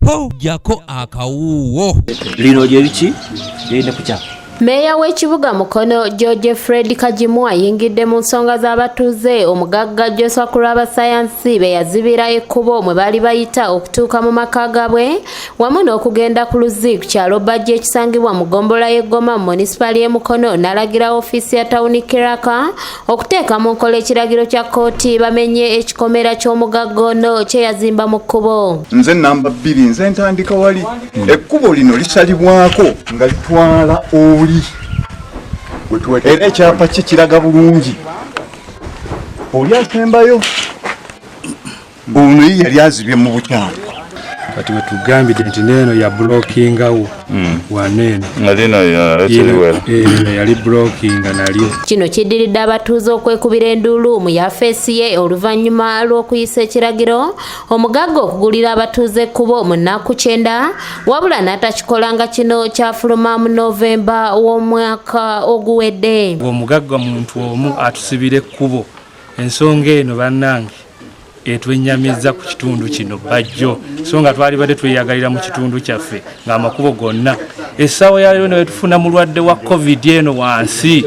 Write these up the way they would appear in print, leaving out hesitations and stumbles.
po jako akawuwo lino lyebiki lyine kukyapa. Meya w'ekibuga Mukono George Fred Kajimu ayingidde mu nsonga z'abatuuze omugagga Joshua Kulwabasayansi be yazibira ekkubo mwe bali bayita okutuuka mu maka gaabwe wamu n'okugenda ku luzzi ku kyalo Bajja ekisangibwa mu ggombolola y'Eggoma mu munisipali y'e Mukono n'alagira ofiisi ya tawuni Kiraka okuteeka mu nkola ekiragiro kya kkooti bamenye ekikomera ky'omugagga ono kye yazimba mu kkubo. Nze namba 2 nze ntandika wali ekkubo lino lisalibwako nga litwala era ekyapa kye kiraga bulungi oli asembayo ono yali azibye mu bukyamu kati we tugambidde nti neeno ya blockingawo wanene yali blockinga nalyo. Kino kiddiridde abatuuze okwekubira enduulu mu yafeesi ye oluvannyuma lw'okuyisa ekiragiro omugagga okugulira abatuuze ekkubo mu nnaku 9 wabula n'atakikola nga kino kyafuluma mu Novemba w'omwaka oguwedde. Omugagga muntu omu atusibira ekkubo ensonga eno bannange etwenyamiza ku kitundu kino bajjo so nga twali badde tweyagalira mu kitundu kyaffe ng'amakubo gonna essaawa yayo ne wetufuna mulwadde wa covid eno wansi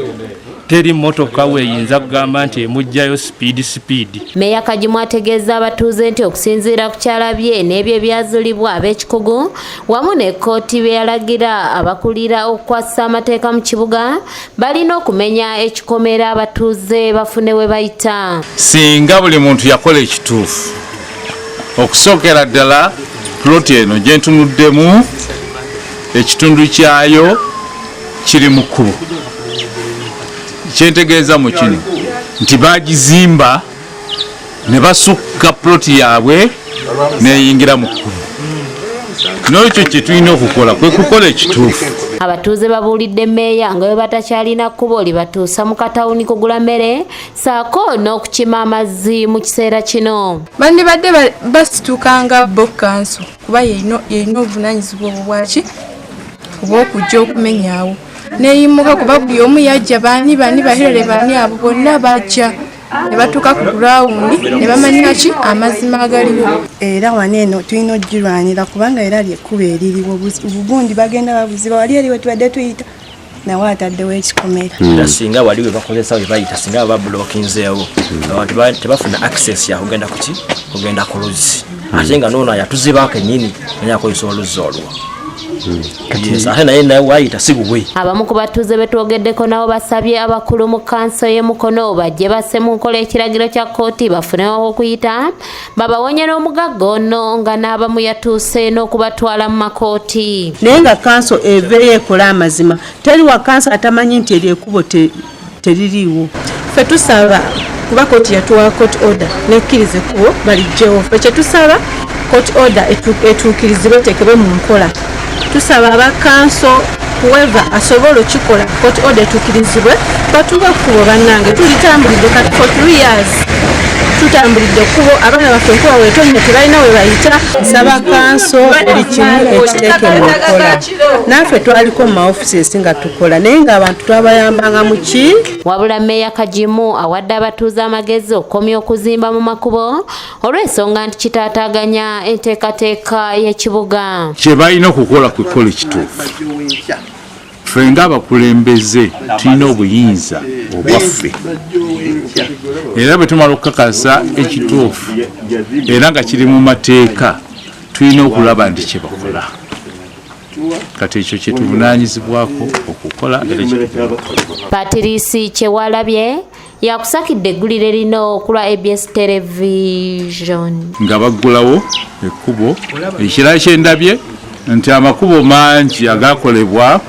teri motoka weeyinza kugamba nti emujjayo speed. Meya Kajimu ategeeza abatuuze nti okusinziira ku kyalabye n'ebyo ebyazulibwa ab'ekikugu wamu n'ekkooti be yalagira abakulira okukwasa amateeka mu kibuga balina okumenya ekikomera abatuuze bafune we bayita. Singa buli muntu yakola ekituufu okusookera ddala ploti eno gye ntunuddemu ekitundu kyayo kiri mu kkubo. Kyentegeeza mu kino nti bagizimba ne basukka ploti yaabwe neyingira mu kkubo. N'ekyo kye tulina okukola kwe kukola ekituufu. Abatuuze babuulidde Meeya nga bwe batakyalina kkubo libatuusa mu katawuni kugula mmere saako n'okukima amazzi mu kiseera kino. Bandibadde basituukanga bo kanso kuba yeyina obuvunaanyizibwa obwaki obw'okujja okumenyaawo neyimuka kuba buli omu yajja baani bahirere baani abo bonna bajja ne batuuka ku gurawundi ne bamanya ki amazima agaliwo. Era waneeno tulina ogirwanira kubanga era lyekkuba eririwo obugundi bagenda babuziba wali eriwe tubadde tuyita nawe ataddewo ekikomera. Singa wali we bakozesa we bayita singa babulookinzeewo abantu tebafuna access ya kugenda kugenda ku luzzi ate nga noono yatuzibaako ennyini naye akozesa oluzzi olwo. Abamu ku batuuze betwogeddeko nabo basabye abakulu mu kanso y'e Mukono bajje basse mu nkola ekiragiro kya kkooti bafunewo okuyita babawonye n'omugagga ono nga n'abamu yatuuse n'okubatwala mu makooti. Naye nga kanso eveeyo ekola amazima teri wa kanso atamanyi nti eryekkubo teririiwo. Ffe tusaba kuba kkooti yatuwa court order nekkiriza ekkubo balijjewo. Ffe kye tusaba court order etuukirizibwe eteekebwe mu nkola. Tusaba abakanso whoever asobola okikola court order etuukirizibwe batuuke kkubo bannange tulitambulidde kati for 3 years tutambulidde kkubo abaana baffe nkuba weetonnya tebalina we bayita. Saba kanso buli kimu ekiteeke mu nkola naffe twaliko mu maoffices nga tukola naye ng'abantu twabayambanga mu ki. Wabula Meeya Kajimu awadde abatuuze amagezi okukomya okuzimba mu makubo olw'ensonga nti kitaataaganya enteekateeka y'ekibuga. Kye balina okukola kukola ekituufu. Ffe ng'abakulembeze tulina obuyinza obwaffe era bwe tumala okukakasa ekituufu era nga kiri mu mateeka tulina okulaba nti kye bakola. Kati ekyo kye tuvunaanyizibwako okukola era Patrice Kyewalabye yakusakidde eggulire lino ku lwa ABS Television nga baggulawo ekkubo. Ekirala kyendabye nti amakubo mangi agakolebwa